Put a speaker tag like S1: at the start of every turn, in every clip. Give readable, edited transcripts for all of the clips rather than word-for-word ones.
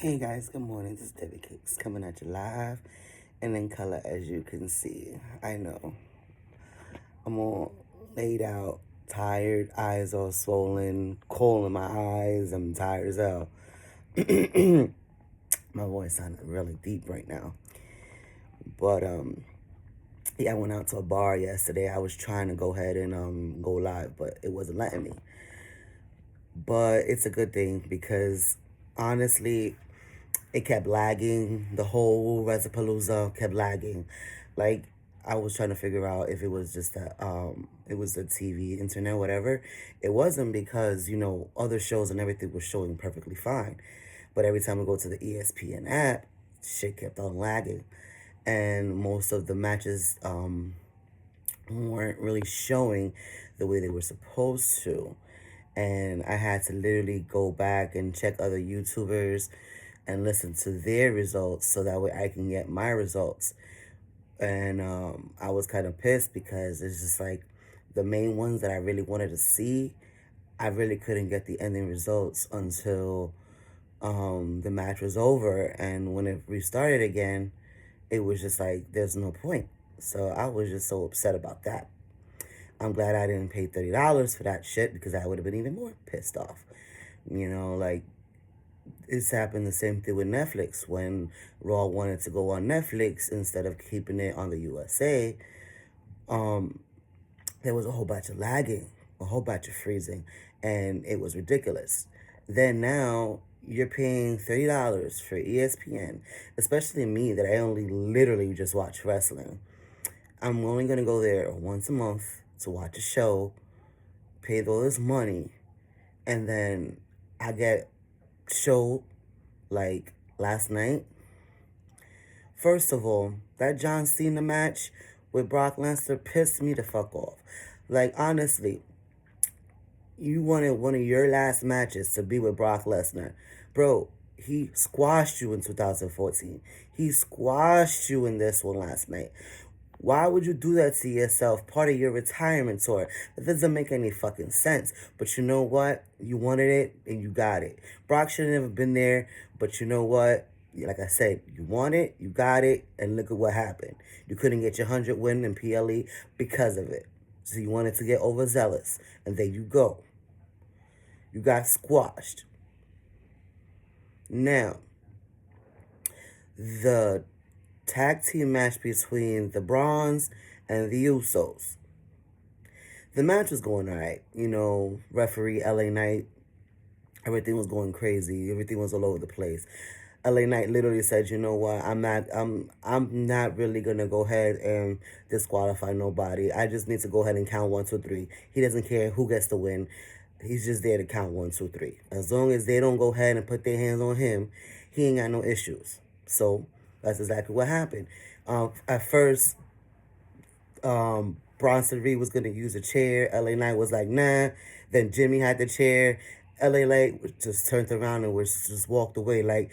S1: Hey guys, good morning. This is Debbie Cakes coming at you live and in color as you can see. I know. I'm all laid out, tired, eyes all swollen, coal in my eyes. I'm tired as hell. My voice sounded really deep right now. But yeah, I went out to a bar yesterday. I was trying to go ahead and go live, but it wasn't letting me. But it's a good thing because honestly, it kept lagging. The whole Wrestle Palooza kept lagging. Like, I was trying to figure out if it was just that it was the TV, internet, whatever. It wasn't because, other shows and everything was showing perfectly fine. But every time I go to the ESPN app, shit kept on lagging. And most of the matches weren't really showing the way they were supposed to. And I had to literally go back and check other YouTubers and listen to their results so that way I can get my results. And I was kind of pissed because it's just like the main ones that I really wanted to see, I really couldn't get the ending results until the match was over. And when it restarted again, it was just like, there's no point. So I was just so upset about that. I'm glad I didn't pay $30 for that shit because I would have been even more pissed off. Like, it's happened the same thing with Netflix. When Raw wanted to go on Netflix instead of keeping it on the USA, there was a whole bunch of lagging, a whole bunch of freezing, and it was ridiculous. Then now you're paying $30 for ESPN, especially me that I only literally just watch wrestling. I'm only going to go there once a month to watch a show, pay all this money, and then I get show like last night. First of all, that John Cena match with Brock Lesnar pissed me the fuck off. Like, honestly, you wanted one of your last matches to be with Brock Lesnar. Bro, he squashed you in 2014. He squashed you in this one last night. Why would you do that to yourself? Part of your retirement tour. That doesn't make any fucking sense. But you know what? You wanted it and you got it. Brock should have never been there. But you know what? Like I said, you want it, you got it, and look at what happened. You couldn't get your 100 win in PLE because of it. So you wanted to get overzealous. And there you go. You got squashed. Now, the tag team match between the Brawns and the Usos. The match was going all right. Referee LA Knight, everything was going crazy. Everything was all over the place. LA Knight literally said, "You know what? I'm not really gonna go ahead and disqualify nobody. I just need to go ahead and count 1, 2, 3. He doesn't care who gets the win. He's just there to count 1, 2, 3. As long as they don't go ahead and put their hands on him, he ain't got no issues." So that's exactly what happened. At first, Bronson Reed was going to use a chair. LA Knight was like, nah. Then Jimmy had the chair. LA Knight just turned around and just walked away. Like,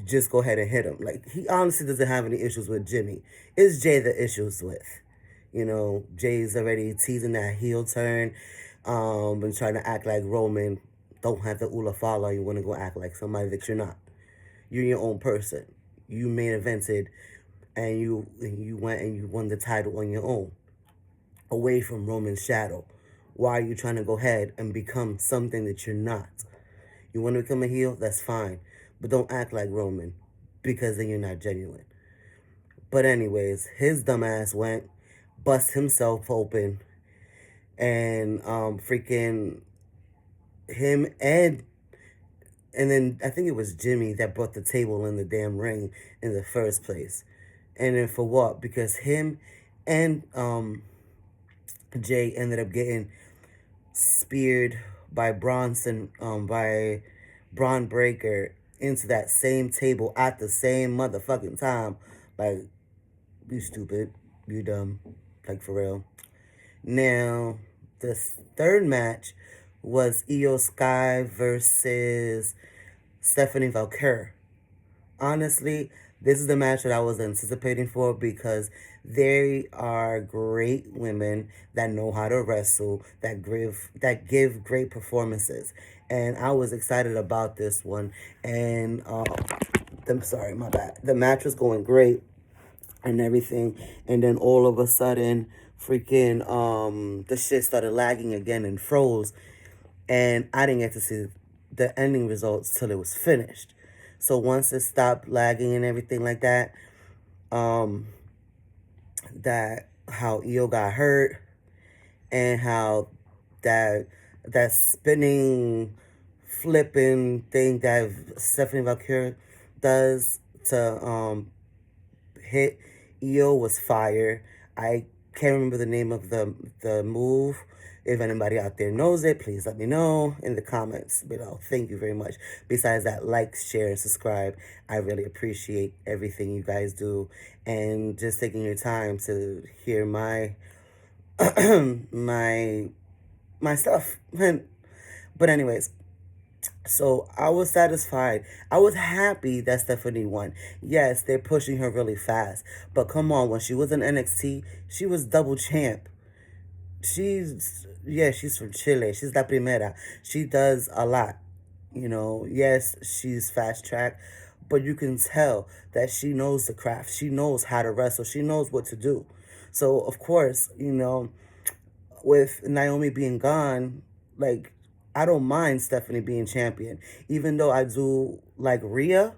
S1: just go ahead and hit him. Like, he honestly doesn't have any issues with Jimmy. It's Jay the issues with. Jay's already teasing that heel turn and trying to act like Roman. Don't have the Ula follow. You want to go act like somebody that you're not. You're your own person. You main evented and you went and you won the title on your own, away from Roman's shadow. Why are you trying to go ahead and become something that you're not? You want to become a heel? That's fine. But don't act like Roman, because then you're not genuine. But anyways, his dumbass went, bust himself open, and freaking him and then I think it was Jimmy that brought the table in the damn ring in the first place. And then for what? Because him and Jay ended up getting speared by Braun Breaker into that same table at the same motherfucking time. Like, you stupid. You dumb. Like, for real. Now, the third match was Io Sky versus Stephanie Valkyrie. Honestly, this is the match that I was anticipating for because they are great women that know how to wrestle, that give great performances. And I was excited about this one. And sorry, my bad. The match was going great and everything, and then all of a sudden, freaking the shit started lagging again and froze, and I didn't get to see the ending results till it was finished. So once it stopped lagging and everything like that, um, that how Io got hurt and how that spinning, flipping thing that Stephanie Valkyrie does to hit Io was fire. I can't remember the name of the move. If anybody out there knows it, please let me know in the comments below. Thank you very much. Besides that, like, share, and subscribe. I really appreciate everything you guys do and just taking your time to hear my my stuff. But anyways, so I was satisfied. I was happy that Stephanie won. Yes, they're pushing her really fast. But come on, when she was in NXT, she was double champ. She's from Chile. She's la primera. She does a lot. You know, yes, she's fast track, but you can tell that she knows the craft. She knows how to wrestle. She knows what to do. So, of course, with Naomi being gone, like, I don't mind Stephanie being champion. Even though I do like Rhea,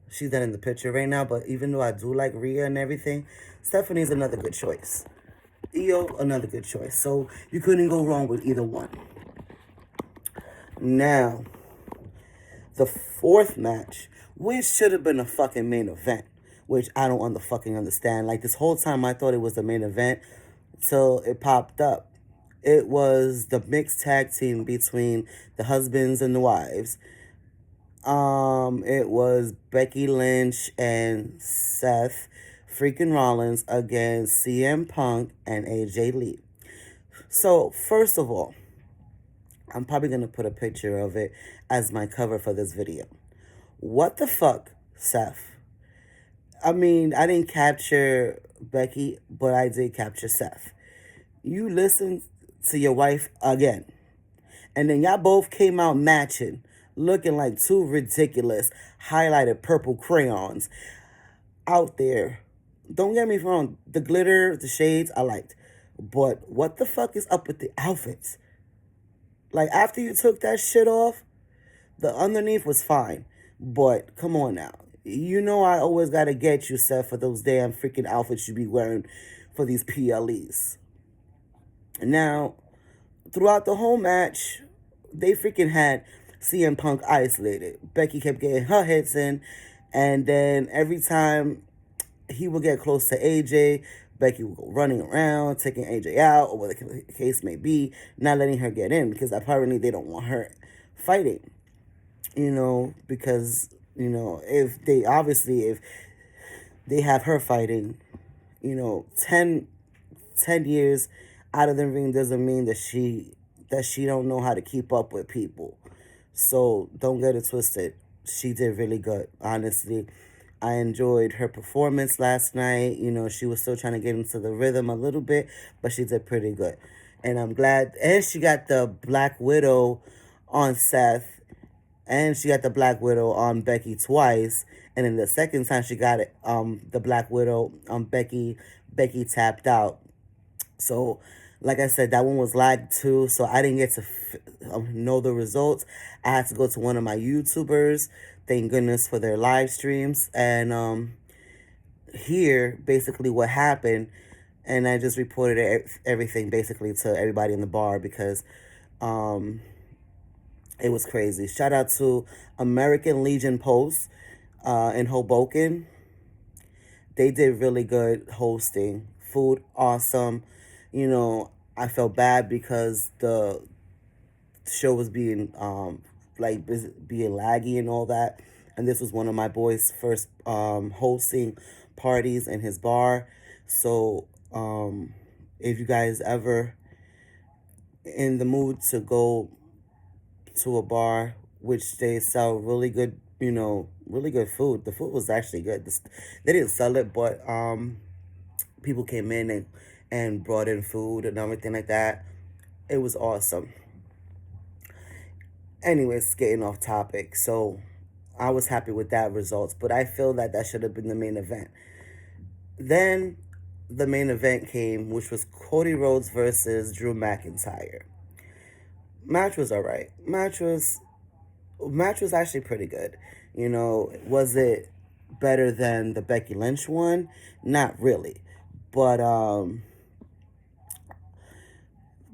S1: she's not in the picture right now, but even though I do like Rhea and everything, Stephanie's another good choice. Io, another good choice. So you couldn't go wrong with either one. Now, the fourth match, which should have been a fucking main event, which I don't fucking understand. Like, this whole time I thought it was the main event till it popped up. It was the mixed tag team between the husbands and the wives. It was Becky Lynch and Seth freaking Rollins against CM Punk and AJ Lee. So, first of all, I'm probably going to put a picture of it as my cover for this video. What the fuck, Seth? I mean, I didn't capture Becky, but I did capture Seth. You listened to your wife again. And then y'all both came out matching, looking like two ridiculous highlighted purple crayons out there. Don't get me wrong, the glitter, the shades, I liked. But what the fuck is up with the outfits? Like, after you took that shit off, the underneath was fine. But come on now. You know I always gotta get you, Seth, for those damn freaking outfits you be wearing for these PLEs. Now, throughout the whole match, they freaking had CM Punk isolated. Becky kept getting her hits in, and then every time he would get close to AJ, Becky would go running around, taking AJ out, or whatever the case may be, not letting her get in, because apparently they don't want her fighting. Because, if they have her fighting, 10 years out of the ring doesn't mean that she don't know how to keep up with people. So don't get it twisted. She did really good, honestly. I enjoyed her performance last night. She was still trying to get into the rhythm a little bit, but she did pretty good. And I'm glad. And she got the Black Widow on Seth. And she got the Black Widow on Becky twice. And then the second time she got it, the Black Widow on Becky tapped out. So, like I said, that one was lagged too, so I didn't get to know the results. I had to go to one of my YouTubers. Thank goodness for their live streams. And hear basically what happened. And I just reported everything basically to everybody in the bar because it was crazy. Shout out to American Legion Post in Hoboken. They did really good hosting. Food, awesome. I felt bad because the show was being being laggy and all that. And this was one of my boys' first hosting parties in his bar. So if you guys ever in the mood to go to a bar which they sell really good, really good food. The food was actually good. They didn't sell it, but people came in and brought in food and everything like that. It was awesome. Anyways, getting off topic. So, I was happy with that results, but I feel that that should have been the main event. Then the main event came, which was Cody Rhodes versus Drew McIntyre. Match was alright. Match was actually pretty good. Was it better than the Becky Lynch one? Not really. But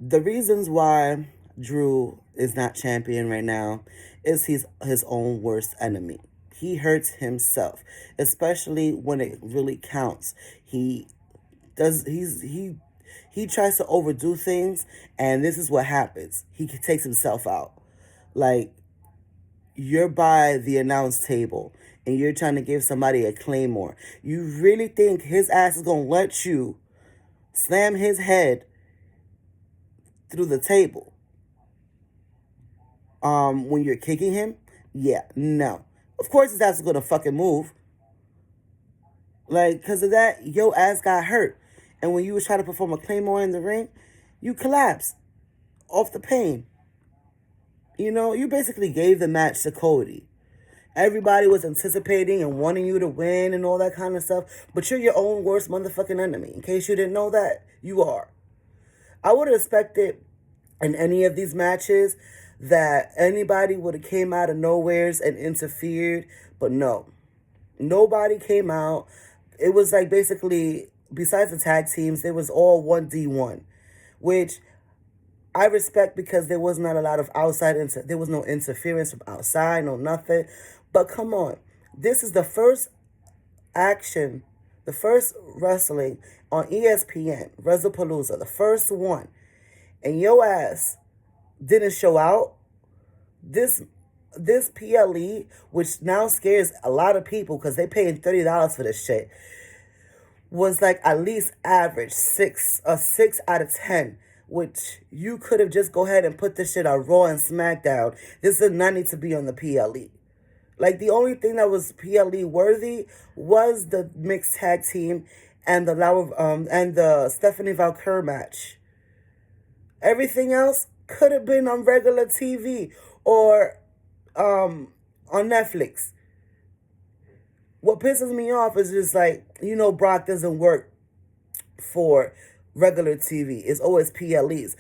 S1: the reasons why Drew is not champion right now is he's his own worst enemy. He hurts himself, especially when it really counts. He tries to overdo things, and this is what happens. He takes himself out. Like, you're by the announce table and you're trying to give somebody a claymore. You really think his ass is gonna let you slam his head through the table when you're kicking him? Yeah, no. Of course his ass is gonna fucking move. Like, because of that, your ass got hurt. And when you was trying to perform a claymore in the ring, you collapsed off the pain. You basically gave the match to Cody. Everybody was anticipating and wanting you to win and all that kind of stuff. But you're your own worst motherfucking enemy. In case you didn't know that, you are. I would have expected in any of these matches that anybody would have came out of nowheres and interfered. But no. Nobody came out. It was like basically, besides the tag teams, it was all 1D1. Which I respect because there was not a lot of there was no interference from outside, no nothing. But come on, this is the first the first wrestling on ESPN, Wrestle Palooza, the first one, and your ass didn't show out. This PLE, which now scares a lot of people because they paying $30 for this shit, was like at least average a 6 out of 10. Which you could have just go ahead and put this shit on Raw and SmackDown. This did not need to be on the PLE. Like, the only thing that was PLE worthy was the mixed tag team and the Stephanie Valkyrie match. Everything else could have been on regular TV or on Netflix. What pisses me off is just like, Brock doesn't work for regular TV. It's always PLEs.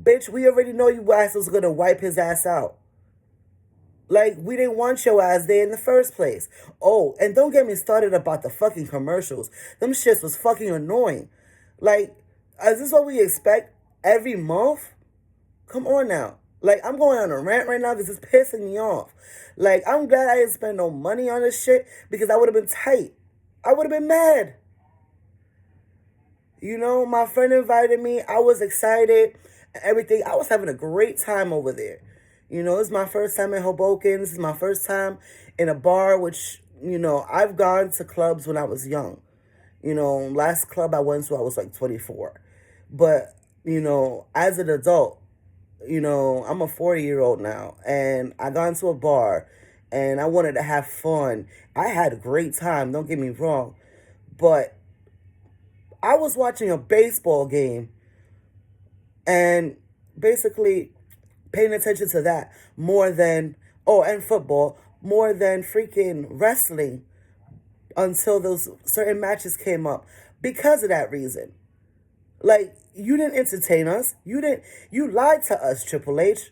S1: Bitch, we already know you ass was gonna wipe his ass out. Like, we didn't want your ass there in the first place. Oh, and don't get me started about the fucking commercials. Them shits was fucking annoying. Like, is this what we expect every month? Come on now. Like, I'm going on a rant right now because it's pissing me off. Like, I'm glad I didn't spend no money on this shit because I would have been tight. I would have been mad. My friend invited me. I was excited. Everything. I was having a great time over there. This is my first time in Hoboken. This is my first time in a bar, which, I've gone to clubs when I was young. Last club I went to, I was like 24. But, as an adult, I'm a 40-year-old now. And I got into a bar and I wanted to have fun. I had a great time. Don't get me wrong. But I was watching a baseball game and basically paying attention to that more than, and football, more than freaking wrestling until those certain matches came up because of that reason. Like, you didn't entertain us. You lied to us, Triple H.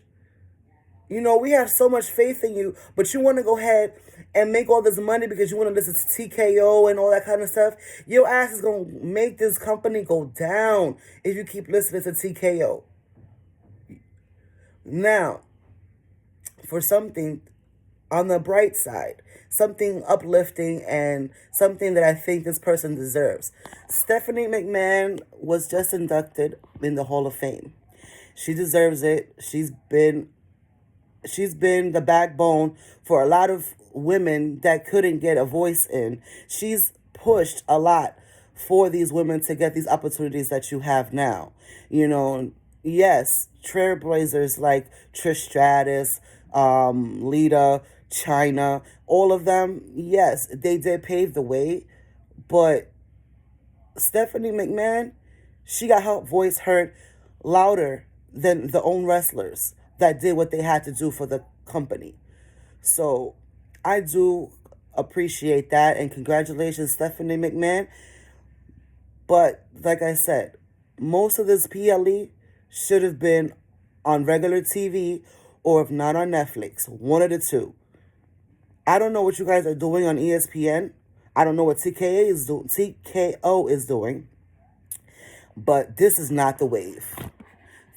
S1: We have so much faith in you, but you want to go ahead and make all this money because you want to listen to TKO and all that kind of stuff. Your ass is going to make this company go down if you keep listening to TKO. Now, for something on the bright side, something uplifting and something that I think this person deserves. Stephanie McMahon was just inducted in the Hall of Fame. She deserves it. She's been the backbone for a lot of women that couldn't get a voice in. She's pushed a lot for these women to get these opportunities that you have now. Yes, trailblazers like Trish Stratus, Lita, China, all of them, yes, they did pave the way. But Stephanie McMahon, she got her voice heard louder than the own wrestlers that did what they had to do for the company. So I do appreciate that, and congratulations, Stephanie McMahon. But like I said, most of this PLE should have been on regular TV, or if not on Netflix, one of the two. I don't know what you guys are doing on ESPN. I don't know what TKO is doing, but this is not the wave.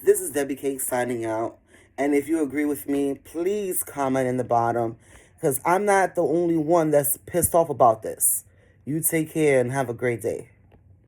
S1: This is Debbie Cake signing out. And if you agree with me, please comment in the bottom, because I'm not the only one that's pissed off about this. You take care and have a great day.